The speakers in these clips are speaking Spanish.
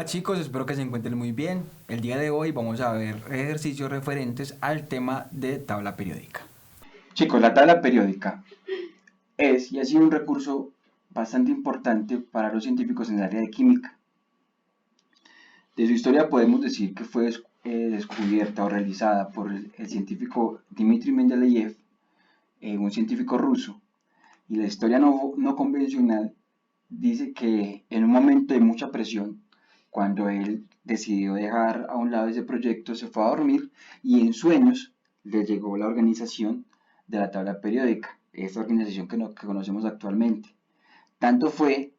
Hola chicos, espero que se encuentren muy bien. El día de hoy vamos a ver ejercicios referentes al tema de tabla periódica. Chicos, la tabla periódica es y ha sido un recurso bastante importante para los científicos en el área de química. De su historia podemos decir que fue descubierta o realizada por el científico Dmitry Mendeleev, un científico ruso, y la historia no convencional dice que en un momento de mucha presión, cuando él decidió dejar a un lado ese proyecto, se fue a dormir y en sueños le llegó la organización de la tabla periódica, esta organización que conocemos actualmente. Tanto fue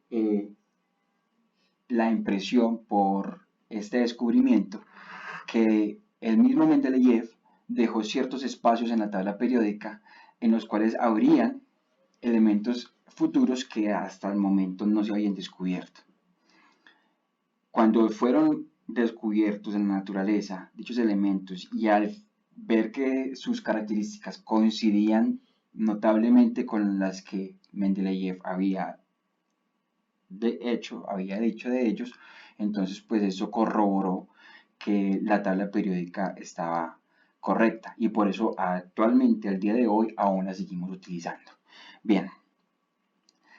la impresión por este descubrimiento que el mismo Mendeleev dejó ciertos espacios en la tabla periódica en los cuales habrían elementos futuros que hasta el momento no se habían descubierto. Cuando fueron descubiertos en la naturaleza dichos elementos y al ver que sus características coincidían notablemente con las que Mendeleev había dicho de ellos, entonces pues eso corroboró que la tabla periódica estaba correcta y por eso actualmente al día de hoy aún la seguimos utilizando. Bien,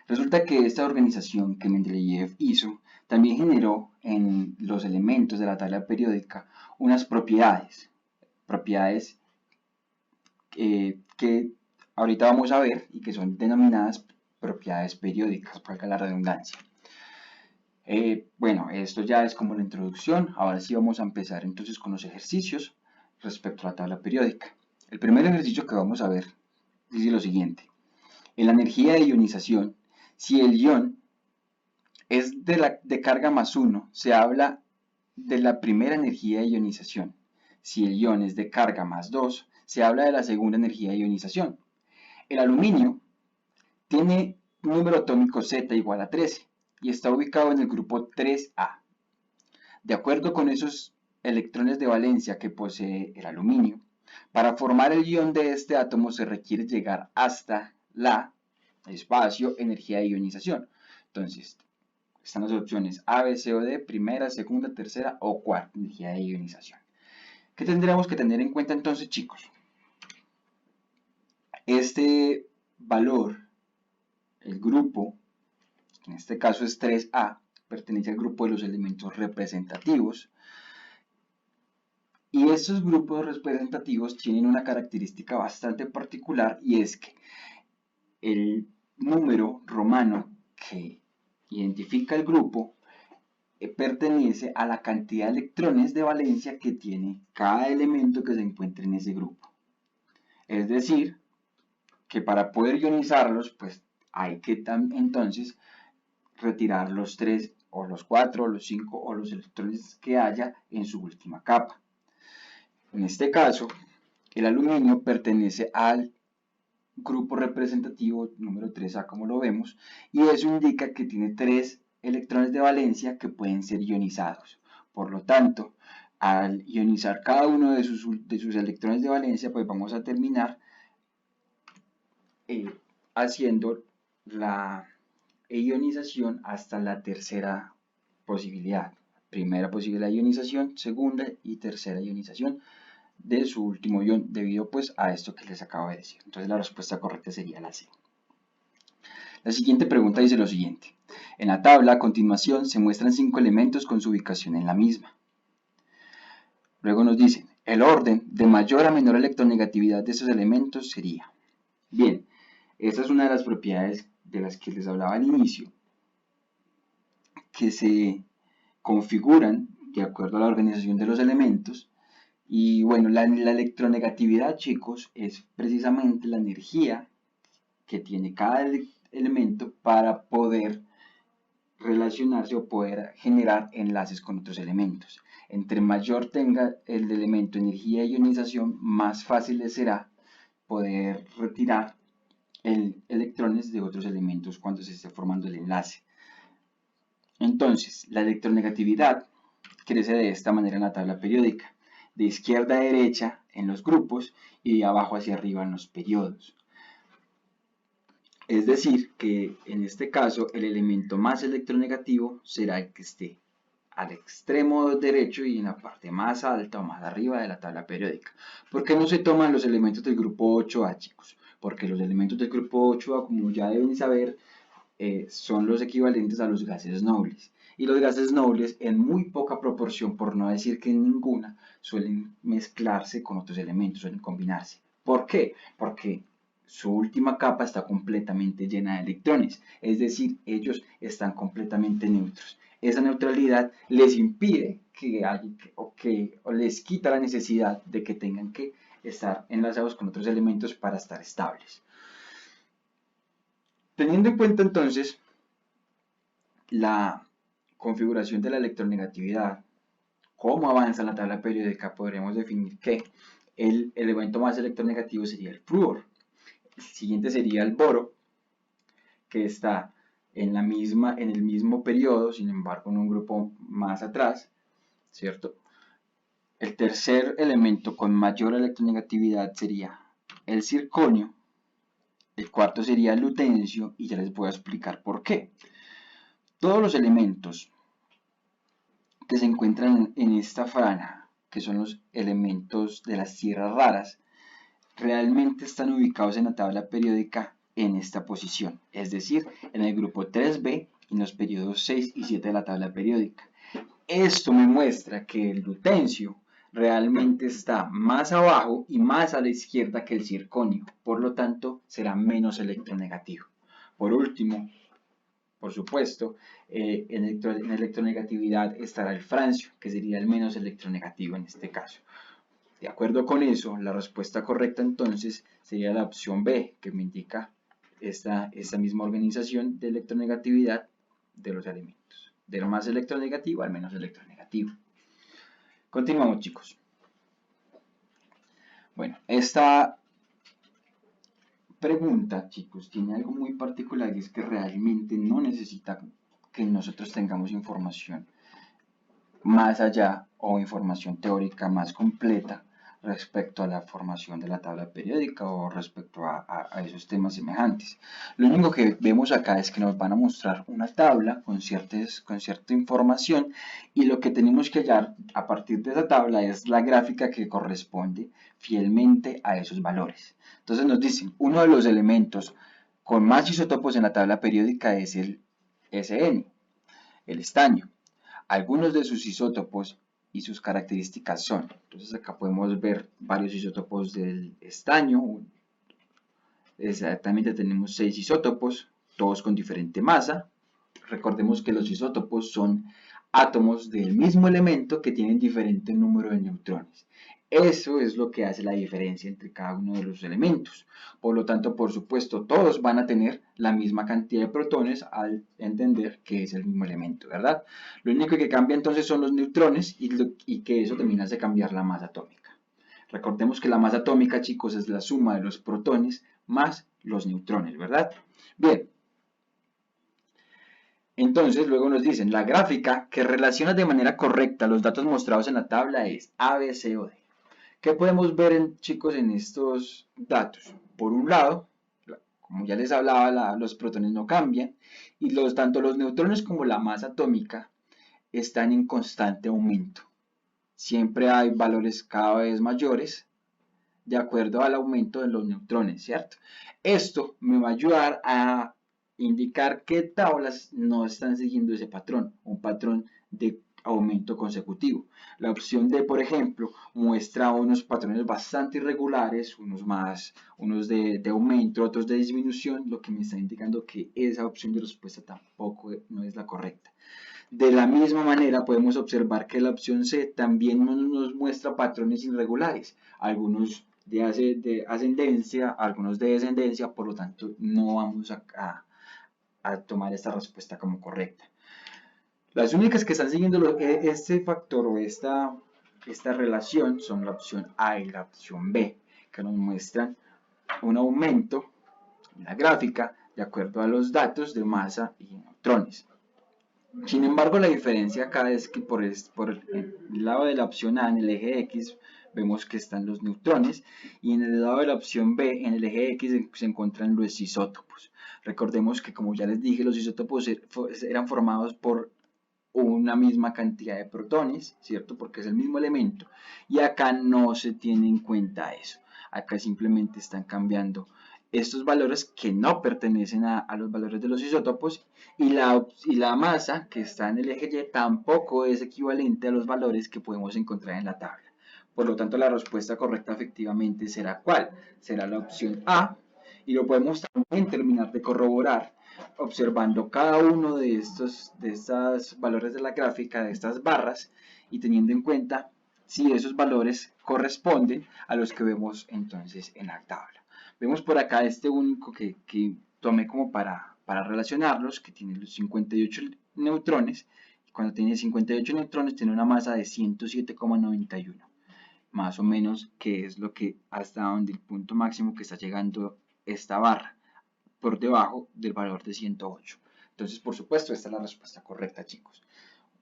resulta que esta organización que Mendeleev hizo también generó en los elementos de la tabla periódica unas propiedades que ahorita vamos a ver y que son denominadas propiedades periódicas, valga la redundancia. Bueno, esto ya es como la introducción. Ahora sí vamos a empezar entonces con los ejercicios respecto a la tabla periódica. El primer ejercicio que vamos a ver dice lo siguiente. En la energía de ionización, si el ion es de carga más 1, se habla de la primera energía de ionización. Si el ion es de carga más 2, se habla de la segunda energía de ionización. El aluminio tiene un número atómico Z igual a 13 y está ubicado en el grupo 3A. De acuerdo con esos electrones de valencia que posee el aluminio, para formar el ion de este átomo se requiere llegar hasta la espacio energía de ionización. Entonces, están las opciones A, B, C o D, primera, segunda, tercera o cuarta energía de ionización. ¿Qué tendríamos que tener en cuenta entonces, chicos? Este valor, el grupo, en este caso es 3A, pertenece al grupo de los elementos representativos. Y estos grupos representativos tienen una característica bastante particular y es que el número romano que identifica el grupo pertenece a la cantidad de electrones de valencia que tiene cada elemento que se encuentra en ese grupo. Es decir, que para poder ionizarlos, pues hay que entonces retirar los 3 o los 4 o los 5 o los electrones que haya en su última capa. En este caso, el aluminio pertenece al grupo representativo número 3A, como lo vemos, y eso indica que tiene 3 electrones de valencia que pueden ser ionizados. Por lo tanto, al ionizar cada uno de sus electrones de valencia, pues vamos a terminar haciendo la ionización hasta la tercera posibilidad. Primera posibilidad de ionización, segunda y tercera ionización de su último ion debido pues a esto que les acabo de decir. Entonces la respuesta correcta sería la C. La siguiente pregunta dice lo siguiente. En la tabla a continuación se muestran 5 elementos con su ubicación en la misma. Luego nos dicen, el orden de mayor a menor electronegatividad de estos elementos sería. Bien, esta es una de las propiedades de las que les hablaba al inicio, que se configuran de acuerdo a la organización de los elementos. Y bueno, la electronegatividad, chicos, es precisamente la energía que tiene cada elemento para poder relacionarse o poder generar enlaces con otros elementos. Entre mayor tenga el elemento energía de ionización, más fácil le será poder retirar electrones de otros elementos cuando se esté formando el enlace. Entonces, la electronegatividad crece de esta manera en la tabla periódica, de izquierda a derecha en los grupos y de abajo hacia arriba en los periodos. Es decir, que en este caso el elemento más electronegativo será el que esté al extremo derecho y en la parte más alta o más arriba de la tabla periódica. ¿Por qué no se toman los elementos del grupo 8A, chicos? Porque los elementos del grupo 8A, como ya deben saber, son los equivalentes a los gases nobles. Y los gases nobles, en muy poca proporción, por no decir que en ninguna, suelen mezclarse con otros elementos, suelen combinarse. ¿Por qué? Porque su última capa está completamente llena de electrones, es decir, ellos están completamente neutros. Esa neutralidad les impide o les quita la necesidad de que tengan que estar enlazados con otros elementos para estar estables. Teniendo en cuenta entonces la configuración de la electronegatividad, cómo avanza la tabla periódica, podremos definir que el elemento más electronegativo sería el flúor. El siguiente sería el boro, que está en el mismo periodo, sin embargo en un grupo más atrás, ¿cierto? El tercer elemento con mayor electronegatividad sería el circonio. El cuarto sería el lutencio y ya les voy a explicar por qué. Todos los elementos que se encuentran en esta franja, que son los elementos de las tierras raras, realmente están ubicados en la tabla periódica en esta posición, es decir, en el grupo 3b y en los periodos 6 y 7 de la tabla periódica. Esto me muestra que el lutencio realmente está más abajo y más a la izquierda que el circonio, por lo tanto será menos electronegativo. Por último, por supuesto, en electronegatividad estará el francio, que sería el menos electronegativo en este caso. De acuerdo con eso, la respuesta correcta entonces sería la opción B, que me indica esta misma organización de electronegatividad de los elementos, del más electronegativo al menos electronegativo. Continuamos, chicos. Bueno, esta pregunta, chicos, tiene algo muy particular y es que realmente no necesita que nosotros tengamos información más allá o información teórica más completa respecto a la formación de la tabla periódica o respecto a esos temas semejantes. Lo único que vemos acá es que nos van a mostrar una tabla con cierta información y lo que tenemos que hallar a partir de esa tabla es la gráfica que corresponde fielmente a esos valores. Entonces nos dicen, uno de los elementos con más isótopos en la tabla periódica es el SN, el estaño. Algunos de sus isótopos y sus características son, entonces acá podemos ver varios isótopos del estaño, exactamente tenemos 6 isótopos, todos con diferente masa. Recordemos que los isótopos son átomos del mismo elemento que tienen diferente número de neutrones. Eso es lo que hace la diferencia entre cada uno de los elementos. Por lo tanto, por supuesto, todos van a tener la misma cantidad de protones al entender que es el mismo elemento, ¿verdad? Lo único que cambia entonces son los neutrones y que eso también hace cambiar la masa atómica. Recordemos que la masa atómica, chicos, es la suma de los protones más los neutrones, ¿verdad? Bien. Entonces, luego nos dicen, la gráfica que relaciona de manera correcta los datos mostrados en la tabla es A, B, C o D. ¿Qué podemos ver, chicos, en estos datos? Por un lado, como ya les hablaba, los protones no cambian y tanto los neutrones como la masa atómica están en constante aumento. Siempre hay valores cada vez mayores de acuerdo al aumento de los neutrones, ¿cierto? Esto me va a ayudar a indicar qué tablas no están siguiendo ese patrón, un patrón de aumento consecutivo. La opción D, por ejemplo, muestra unos patrones bastante irregulares, unos de aumento, otros de disminución, lo que me está indicando que esa opción de respuesta tampoco no es la correcta. De la misma manera podemos observar que la opción C también nos muestra patrones irregulares, algunos de ascendencia, algunos de descendencia, por lo tanto no vamos a tomar esta respuesta como correcta. Las únicas que están siguiendo este factor o esta relación son la opción A y la opción B, que nos muestran un aumento en la gráfica de acuerdo a los datos de masa y neutrones. Sin embargo, la diferencia acá es que por el lado de la opción A, en el eje X, vemos que están los neutrones y en el lado de la opción B, en el eje X, se encuentran los isótopos. Recordemos que, como ya les dije, los isótopos eran formados por una misma cantidad de protones, ¿cierto? Porque es el mismo elemento. Y acá no se tiene en cuenta eso. Acá simplemente están cambiando estos valores que no pertenecen a los valores de los isótopos y la masa que está en el eje Y tampoco es equivalente a los valores que podemos encontrar en la tabla. Por lo tanto, la respuesta correcta efectivamente será ¿cuál? Será la opción A, y lo podemos también terminar de corroborar observando cada uno de estos valores de la gráfica, de estas barras, y teniendo en cuenta si esos valores corresponden a los que vemos entonces en la tabla. Vemos por acá este único que tomé como para relacionarlos, que tiene los 58 neutrones, y cuando tiene 58 neutrones tiene una masa de 107,91, más o menos, que es lo que hasta donde el punto máximo que está llegando esta barra, por debajo del valor de 108. Entonces, por supuesto, esta es la respuesta correcta, chicos.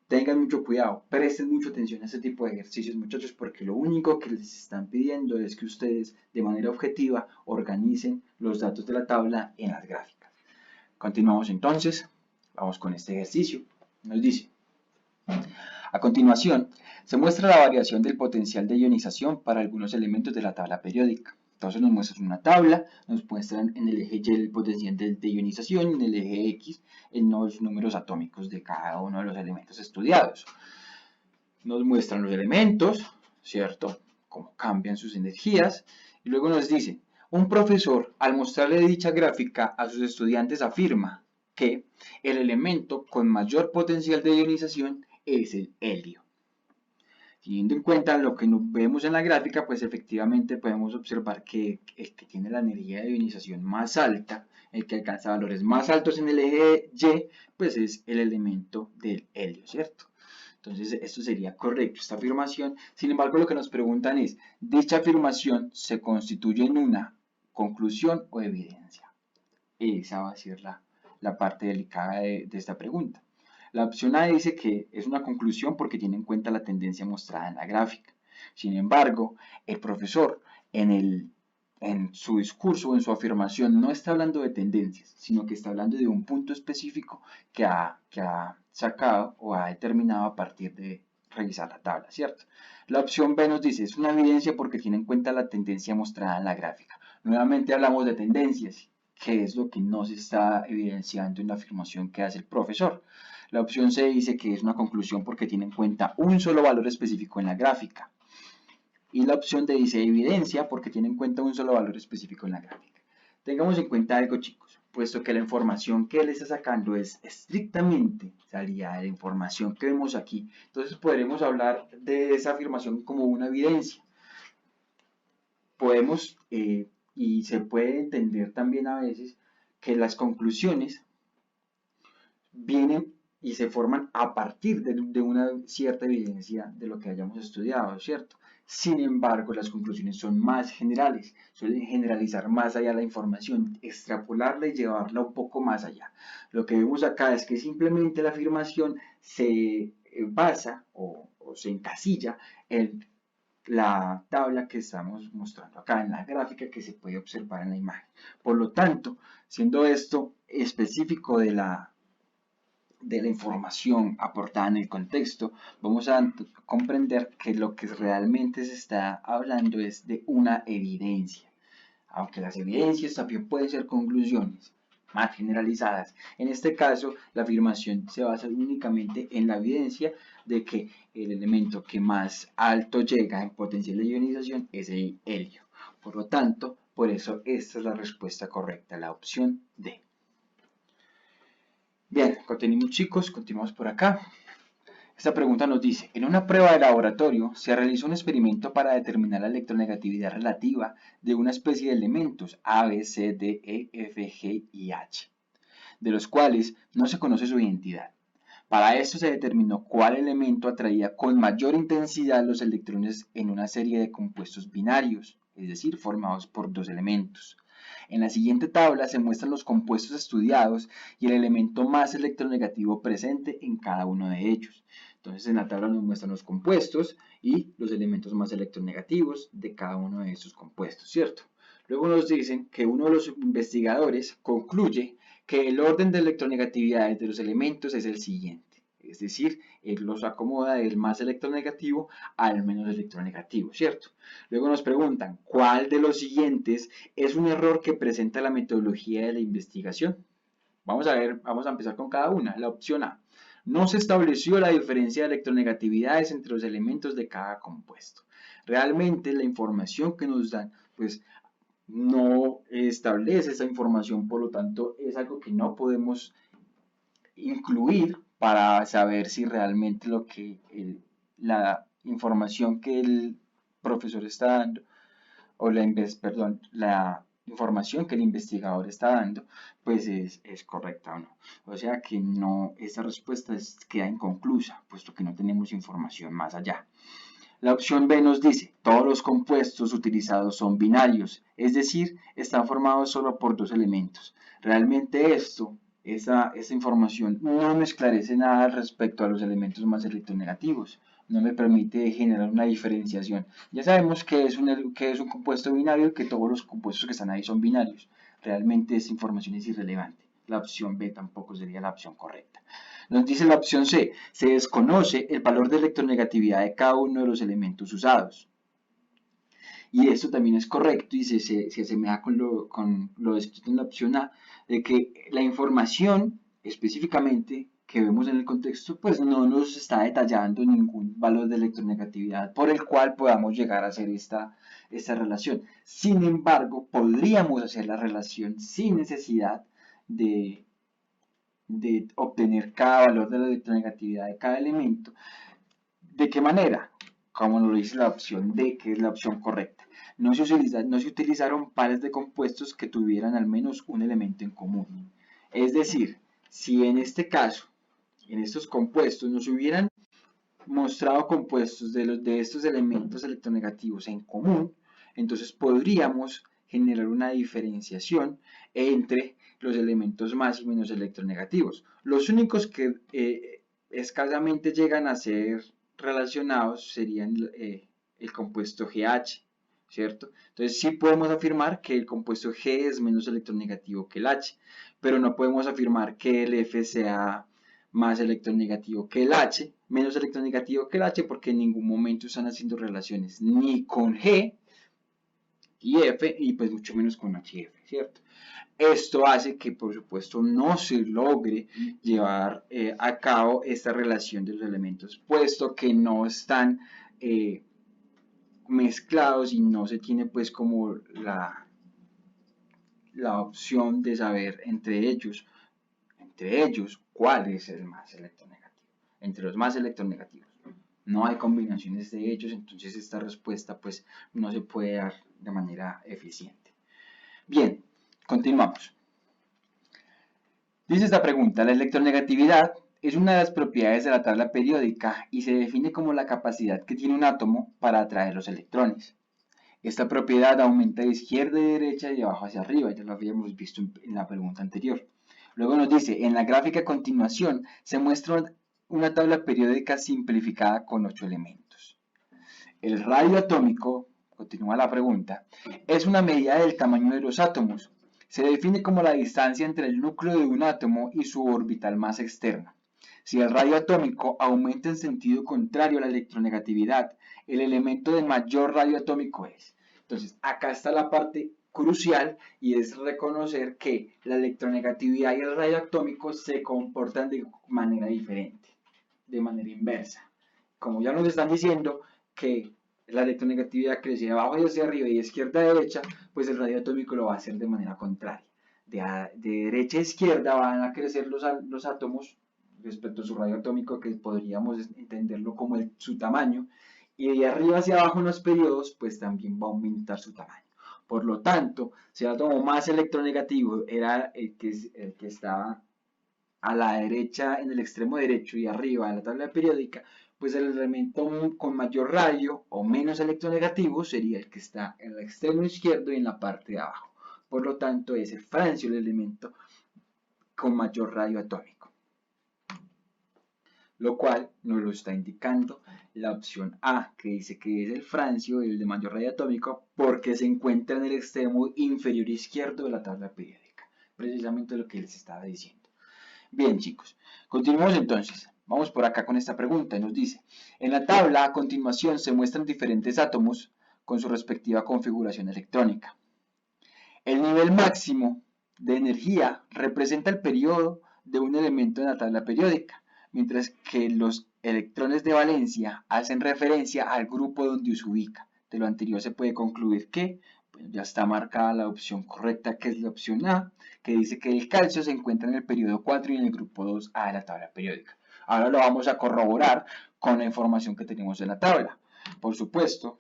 Tengan mucho cuidado, presten mucha atención a este tipo de ejercicios, muchachos, porque lo único que les están pidiendo es que ustedes, de manera objetiva, organicen los datos de la tabla en las gráficas. Continuamos entonces, vamos con este ejercicio. Nos dice: a continuación, se muestra la variación del potencial de ionización para algunos elementos de la tabla periódica. Entonces nos muestran una tabla, nos muestran en el eje Y el potencial de ionización y en el eje X los números atómicos de cada uno de los elementos estudiados. Nos muestran los elementos, ¿cierto? Cómo cambian sus energías. Y luego nos dice: un profesor, al mostrarle dicha gráfica a sus estudiantes, afirma que el elemento con mayor potencial de ionización es el helio. Teniendo en cuenta lo que vemos en la gráfica, pues efectivamente podemos observar que el que tiene la energía de ionización más alta, el que alcanza valores más altos en el eje Y, pues es el elemento del helio, ¿cierto? Entonces esto sería correcto, esta afirmación. Sin embargo, lo que nos preguntan es: ¿dicha afirmación se constituye en una conclusión o evidencia? Esa va a ser la parte delicada de esta pregunta. La opción A dice que es una conclusión porque tiene en cuenta la tendencia mostrada en la gráfica. Sin embargo, el profesor en su discurso o en su afirmación no está hablando de tendencias, sino que está hablando de un punto específico que ha sacado o ha determinado a partir de revisar la tabla, ¿cierto? La opción B nos dice: es una evidencia porque tiene en cuenta la tendencia mostrada en la gráfica. Nuevamente hablamos de tendencias, que es lo que no se está evidenciando en la afirmación que hace el profesor. La opción C dice que es una conclusión porque tiene en cuenta un solo valor específico en la gráfica. Y la opción D dice evidencia porque tiene en cuenta un solo valor específico en la gráfica. Tengamos en cuenta algo, chicos, puesto que la información que él está sacando es estrictamente salida de la información que vemos aquí. Entonces podremos hablar de esa afirmación como una evidencia. Podemos, y se puede entender también a veces, que las conclusiones vienen y se forman a partir de una cierta evidencia de lo que hayamos estudiado, ¿cierto? Sin embargo, las conclusiones son más generales, suelen generalizar más allá la información, extrapolarla y llevarla un poco más allá. Lo que vemos acá es que simplemente la afirmación se basa o se encasilla en la tabla que estamos mostrando acá en la gráfica que se puede observar en la imagen. Por lo tanto, siendo esto específico de la información aportada en el contexto, vamos a comprender que lo que realmente se está hablando es de una evidencia, aunque las evidencias también pueden ser conclusiones más generalizadas. En este caso, la afirmación se basa únicamente en la evidencia de que el elemento que más alto llega en potencial de ionización es el helio. Por lo tanto, por eso esta es la respuesta correcta, la opción D. Bien, continuamos, chicos, continuamos por acá. Esta pregunta nos dice: en una prueba de laboratorio se realizó un experimento para determinar la electronegatividad relativa de una especie de elementos A, B, C, D, E, F, G y H, de los cuales no se conoce su identidad. Para esto se determinó cuál elemento atraía con mayor intensidad los electrones en una serie de compuestos binarios, es decir, formados por dos elementos. En la siguiente tabla se muestran los compuestos estudiados y el elemento más electronegativo presente en cada uno de ellos. Entonces en la tabla nos muestran los compuestos y los elementos más electronegativos de cada uno de estos compuestos, ¿cierto? Luego nos dicen que uno de los investigadores concluye que el orden de electronegatividades de los elementos es el siguiente. Es decir, él los acomoda del más electronegativo al menos electronegativo, ¿cierto? Luego nos preguntan, ¿cuál de los siguientes es un error que presenta la metodología de la investigación? Vamos a ver, vamos a empezar con cada una. La opción A. No se estableció la diferencia de electronegatividades entre los elementos de cada compuesto. Realmente la información que nos dan, pues no establece esa información, por lo tanto es algo que no podemos incluir para saber si realmente la información que el profesor está dando o la información que el investigador está dando pues es correcta o no. O sea que no, esta respuesta queda inconclusa puesto que no tenemos información más allá. La opción B nos dice, todos los compuestos utilizados son binarios, es decir, están formados solo por dos elementos. Realmente esa información no me esclarece nada respecto a los elementos más electronegativos, no me permite generar una diferenciación. Ya sabemos que es un compuesto binario y que todos los compuestos que están ahí son binarios. Realmente esa información es irrelevante. La opción B tampoco sería la opción correcta. Nos dice la opción C, se desconoce el valor de electronegatividad de cada uno de los elementos usados. Y esto también es correcto y se asemeja con lo descrito en la opción A, de que la información específicamente que vemos en el contexto, pues no nos está detallando ningún valor de electronegatividad por el cual podamos llegar a hacer esta relación. Sin embargo, podríamos hacer la relación sin necesidad de obtener cada valor de la electronegatividad de cada elemento. ¿De qué manera? Como nos lo dice la opción D, que es la opción correcta. No se utilizaron pares de compuestos que tuvieran al menos un elemento en común. Es decir, si en este caso, en estos compuestos, nos hubieran mostrado compuestos de estos elementos electronegativos en común, entonces podríamos generar una diferenciación entre los elementos más y menos electronegativos. Los únicos que escasamente llegan a ser relacionados serían el compuesto GH, ¿cierto? Entonces sí podemos afirmar que el compuesto G es menos electronegativo que el H, pero no podemos afirmar que el F sea más electronegativo que el H, menos electronegativo que el H, porque en ningún momento están haciendo relaciones ni con G y F, y pues mucho menos con H y F, ¿cierto? Esto hace que, por supuesto, no se logre llevar a cabo esta relación de los elementos, puesto que no están mezclados y no se tiene pues como la opción de saber entre ellos cuál es el más electronegativo, entre los más electronegativos. No hay combinaciones de ellos, entonces esta respuesta pues no se puede dar de manera eficiente. Bien, continuamos. Dice esta pregunta, la electronegatividad es una de las propiedades de la tabla periódica y se define como la capacidad que tiene un átomo para atraer los electrones. Esta propiedad aumenta de izquierda y derecha y de abajo hacia arriba, ya lo habíamos visto en la pregunta anterior. Luego nos dice, en la gráfica a continuación se muestra una tabla periódica simplificada con 8 elementos. El radio atómico, continúa la pregunta, es una medida del tamaño de los átomos. Se define como la distancia entre el núcleo de un átomo y su orbital más externa. Si el radio atómico aumenta en sentido contrario a la electronegatividad, el elemento de mayor radio atómico es. Entonces, acá está la parte crucial y es reconocer que la electronegatividad y el radio atómico se comportan de manera diferente, de manera inversa. Como ya nos están diciendo que la electronegatividad crece de abajo y hacia arriba y de izquierda a derecha, pues el radio atómico lo va a hacer de manera contraria. De derecha a izquierda van a crecer los átomos respecto a su radio atómico, que podríamos entenderlo como su tamaño, y de arriba hacia abajo en los periodos, pues también va a aumentar su tamaño. Por lo tanto, si el átomo más electronegativo era el que estaba a la derecha, en el extremo derecho y arriba de la tabla periódica, pues el elemento con mayor radio o menos electronegativo sería el que está en el extremo izquierdo y en la parte de abajo. Por lo tanto, es el francio el elemento con mayor radio atómico, lo cual nos lo está indicando la opción A, que dice que es el francio, el de mayor radio atómico, porque se encuentra en el extremo inferior izquierdo de la tabla periódica, precisamente lo que les estaba diciendo. Bien, chicos, continuamos entonces. Vamos por acá con esta pregunta y nos dice, en la tabla a continuación se muestran diferentes átomos con su respectiva configuración electrónica. El nivel máximo de energía representa el periodo de un elemento en la tabla periódica, mientras que los electrones de valencia hacen referencia al grupo donde se ubica. De lo anterior se puede concluir que ya está marcada la opción correcta, que es la opción A, que dice que el calcio se encuentra en el periodo 4 y en el grupo 2A de la tabla periódica. Ahora lo vamos a corroborar con la información que tenemos en la tabla. Por supuesto,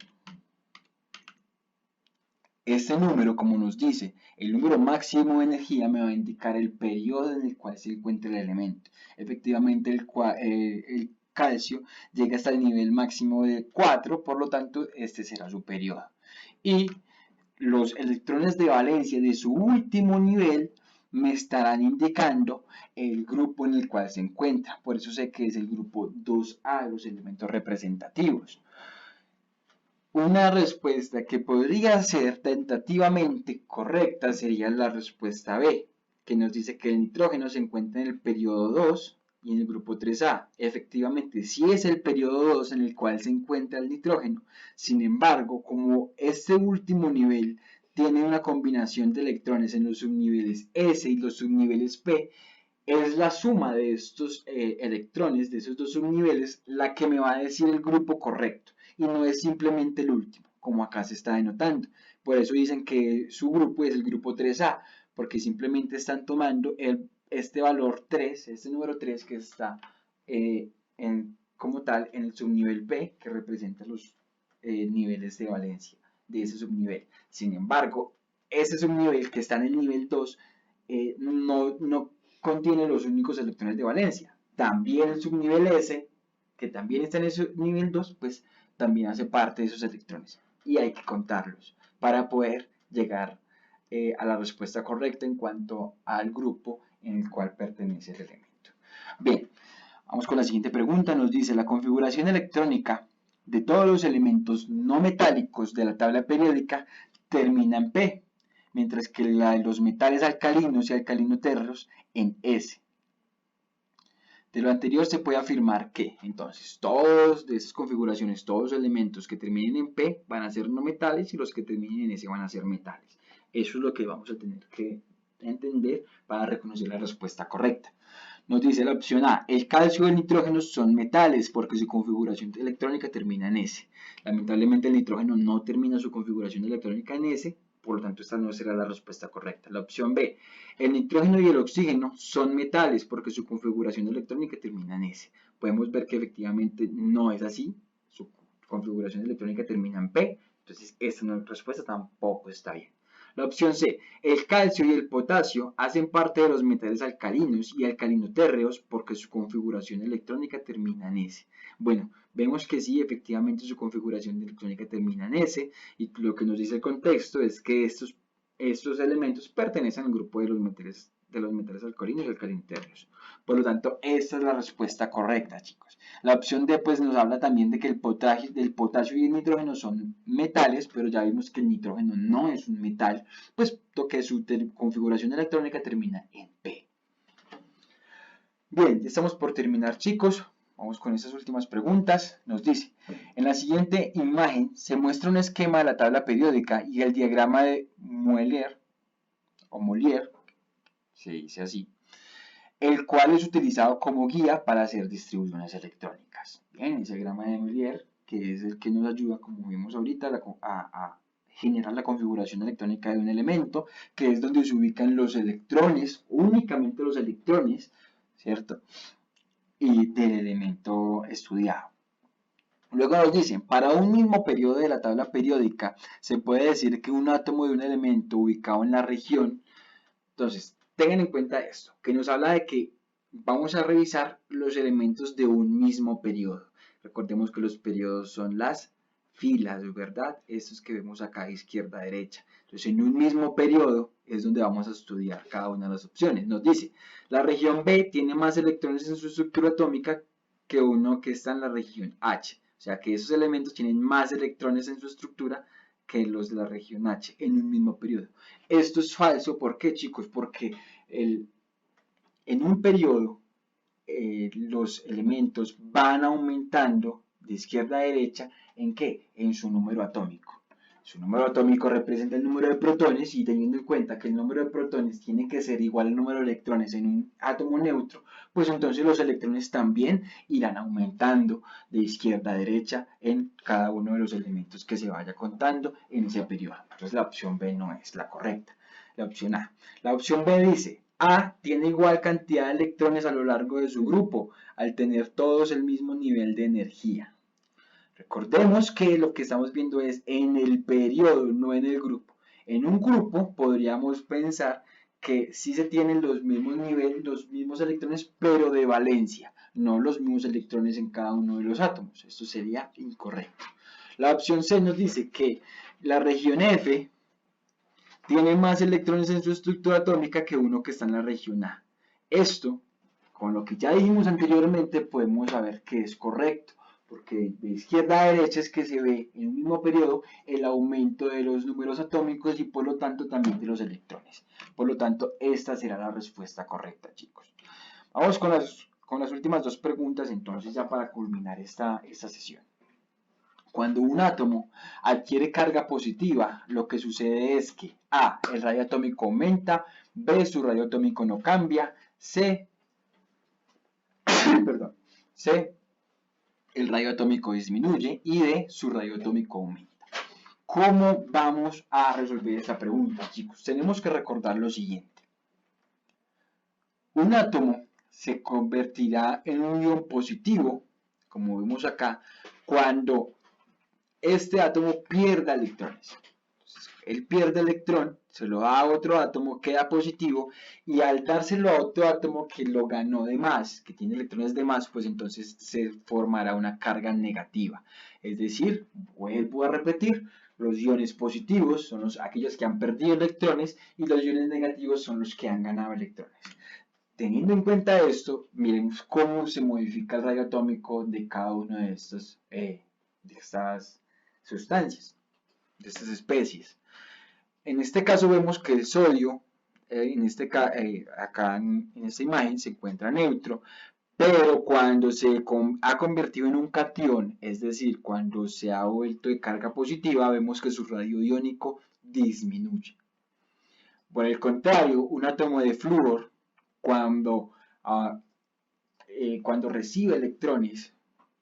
este número, como nos dice, el número máximo de energía me va a indicar el periodo en el cual se encuentra el elemento. Efectivamente, el calcio llega hasta el nivel máximo de 4, por lo tanto, este será su periodo. Y los electrones de valencia de su último nivel me estarán indicando el grupo en el cual se encuentra. Por eso sé que es el grupo 2A de los elementos representativos. Una respuesta que podría ser tentativamente correcta sería la respuesta B, que nos dice que el nitrógeno se encuentra en el periodo 2 y en el grupo 3A. Efectivamente, sí es el periodo 2 en el cual se encuentra el nitrógeno. Sin embargo, como este último nivel tiene una combinación de electrones en los subniveles S y los subniveles P, es la suma de estos electrones, de esos dos subniveles, la que me va a decir el grupo correcto. Y no es simplemente el último, como acá se está denotando. Por eso dicen que su grupo es el grupo 3A, porque simplemente están tomando este valor 3, este número 3 que está como tal en el subnivel P, que representa los niveles de valencia de ese subnivel. Sin embargo, ese subnivel que está en el nivel 2 no contiene los únicos electrones de valencia. También el subnivel S, que también está en ese nivel 2, pues también hace parte de esos electrones. Y hay que contarlos para poder llegar a la respuesta correcta en cuanto al grupo en el cual pertenece el elemento. Bien, vamos con la siguiente pregunta. Nos dice, la configuración electrónica de todos los elementos no metálicos de la tabla periódica termina en P, mientras que la de los metales alcalinos y alcalino-térreos en S. De lo anterior se puede afirmar que, entonces, todos de esas configuraciones, todos los elementos que terminen en P van a ser no metales y los que terminen en S van a ser metales. Eso es lo que vamos a tener que entender para reconocer la respuesta correcta. Nos dice la opción A, el calcio y el nitrógeno son metales porque su configuración electrónica termina en S. Lamentablemente el nitrógeno no termina su configuración electrónica en S, por lo tanto esta no será la respuesta correcta. La opción B, el nitrógeno y el oxígeno son metales porque su configuración electrónica termina en S. Podemos ver que efectivamente no es así, su configuración electrónica termina en P, entonces esta respuesta tampoco está bien. La opción C, el calcio y el potasio hacen parte de los metales alcalinos y alcalinotérreos porque su configuración electrónica termina en S. Bueno, vemos que sí, efectivamente su configuración electrónica termina en S y lo que nos dice el contexto es que estos elementos pertenecen al grupo de los metales alcalinos y alcalinotérreos. Por lo tanto, esta es la respuesta correcta, chicos. La opción D pues nos habla también de que el potasio y el nitrógeno son metales, pero ya vimos que el nitrógeno no es un metal, puesto que su configuración electrónica termina en P. Bien, ya estamos por terminar, chicos. Vamos con estas últimas preguntas. Nos dice, en la siguiente imagen se muestra un esquema de la tabla periódica y el diagrama de Molière, se dice así, el cual es utilizado como guía para hacer distribuciones electrónicas. Bien, ese diagrama de Molière, que es el que nos ayuda, como vimos ahorita, a generar la configuración electrónica de un elemento, que es donde se ubican los electrones, únicamente los electrones, ¿cierto? Y del elemento estudiado. Luego nos dicen, para un mismo periodo de la tabla periódica, se puede decir que un átomo de un elemento ubicado en la región, entonces, tengan en cuenta esto, que nos habla de que vamos a revisar los elementos de un mismo periodo. Recordemos que los periodos son las filas, ¿verdad? Estos que vemos acá de izquierda a derecha. Entonces, en un mismo periodo es donde vamos a estudiar cada una de las opciones. Nos dice, la región B tiene más electrones en su estructura atómica que uno que está en la región H. O sea, que esos elementos tienen más electrones en su estructura que los de la región H en un mismo periodo. Esto es falso, ¿por qué, chicos? Porque en un periodo los elementos van aumentando de izquierda a derecha, ¿en qué? En su número atómico. Su número atómico representa el número de protones y teniendo en cuenta que el número de protones tiene que ser igual al número de electrones en un átomo neutro, pues entonces los electrones también irán aumentando de izquierda a derecha en cada uno de los elementos que se vaya contando en ese periodo. Entonces la opción B no es la correcta, la opción A. La opción B dice, A tiene igual cantidad de electrones a lo largo de su grupo, al tener todos el mismo nivel de energía. Recordemos que lo que estamos viendo es en el periodo, no en el grupo. En un grupo podríamos pensar que sí se tienen los mismos niveles, los mismos electrones, pero de valencia, no los mismos electrones en cada uno de los átomos. Esto sería incorrecto. La opción C nos dice que la región F tiene más electrones en su estructura atómica que uno que está en la región A. Esto, con lo que ya dijimos anteriormente, podemos saber que es correcto, porque de izquierda a derecha es que se ve en un mismo periodo el aumento de los números atómicos y por lo tanto también de los electrones. Por lo tanto, esta será la respuesta correcta, chicos. Vamos con las últimas dos preguntas, entonces, ya para culminar esta sesión. Cuando un átomo adquiere carga positiva, lo que sucede es que A, el radio atómico aumenta, B, su radio atómico no cambia, C, el radio atómico disminuye y D, su radio atómico aumenta. ¿Cómo vamos a resolver esta pregunta, chicos? Tenemos que recordar lo siguiente. Un átomo se convertirá en un ion positivo, como vemos acá, cuando este átomo pierda electrones. Entonces, él pierde electrón, se lo da a otro átomo, queda positivo, y al dárselo a otro átomo que lo ganó de más, que tiene electrones de más, pues entonces se formará una carga negativa. Es decir, vuelvo a repetir, los iones positivos son aquellos que han perdido electrones y los iones negativos son los que han ganado electrones. Teniendo en cuenta esto, miremos cómo se modifica el radio atómico de cada una de estas sustancias, de estas especies. En este caso vemos que el sodio, acá en esta imagen se encuentra neutro, pero cuando se ha convertido en un catión, es decir, cuando se ha vuelto de carga positiva, vemos que su radio iónico disminuye. Por el contrario, un átomo de flúor, cuando recibe electrones,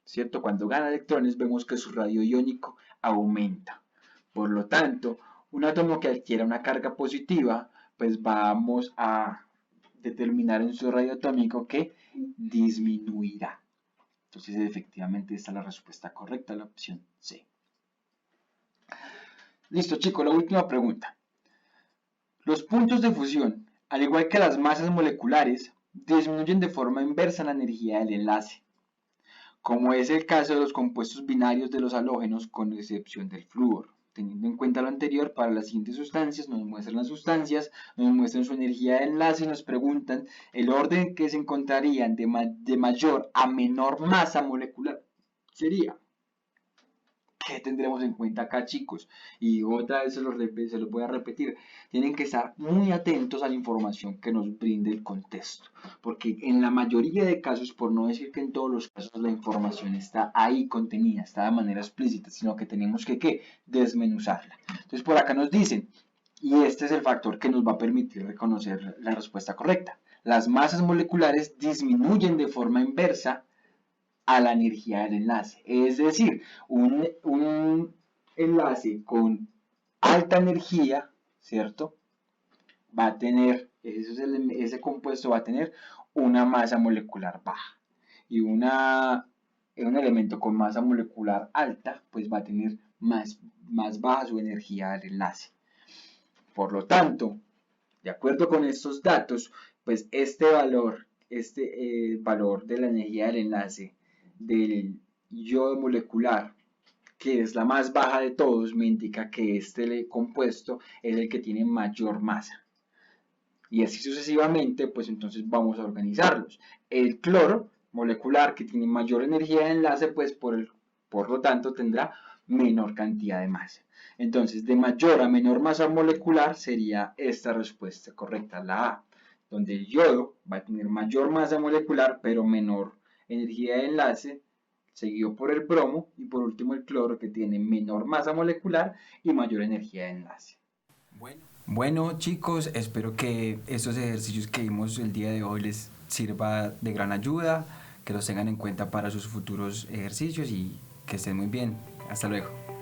¿cierto? Cuando gana electrones, vemos que su radio iónico aumenta. Por lo tanto, un átomo que adquiera una carga positiva, pues vamos a determinar en su radio atómico que disminuirá. Entonces, efectivamente, esta es la respuesta correcta, la opción C. Listo, chicos, la última pregunta. Los puntos de fusión, al igual que las masas moleculares, disminuyen de forma inversa la energía del enlace, como es el caso de los compuestos binarios de los halógenos con excepción del flúor. Teniendo en cuenta lo anterior, para las siguientes sustancias nos muestran las sustancias, nos muestran su energía de enlace y nos preguntan el orden que se encontrarían de mayor a menor masa molecular. Sería, ¿qué tendremos en cuenta acá, chicos? Y otra vez se los voy a repetir. Tienen que estar muy atentos a la información que nos brinde el contexto. Porque en la mayoría de casos, por no decir que en todos los casos, la información está ahí contenida, está de manera explícita, sino que tenemos que desmenuzarla. Entonces, por acá nos dicen, y este es el factor que nos va a permitir reconocer la respuesta correcta. Las masas moleculares disminuyen de forma inversa a la energía del enlace. Es decir, un enlace con alta energía, ¿cierto? Va a tener, ese compuesto va a tener una masa molecular baja. Y un elemento con masa molecular alta, pues va a tener más baja su energía del enlace. Por lo tanto, de acuerdo con estos datos, pues este valor de la energía del enlace del yodo molecular, que es la más baja de todos, me indica que este compuesto es el que tiene mayor masa. Y así sucesivamente, pues entonces vamos a organizarlos. El cloro molecular, que tiene mayor energía de enlace, pues por lo tanto tendrá menor cantidad de masa. Entonces, de mayor a menor masa molecular sería esta respuesta correcta, la A. donde el yodo va a tener mayor masa molecular pero menor energía de enlace, seguido por el bromo y por último el cloro, que tiene menor masa molecular y mayor energía de enlace. Bueno, chicos, espero que estos ejercicios que vimos el día de hoy les sirva de gran ayuda, que los tengan en cuenta para sus futuros ejercicios y que estén muy bien. Hasta luego.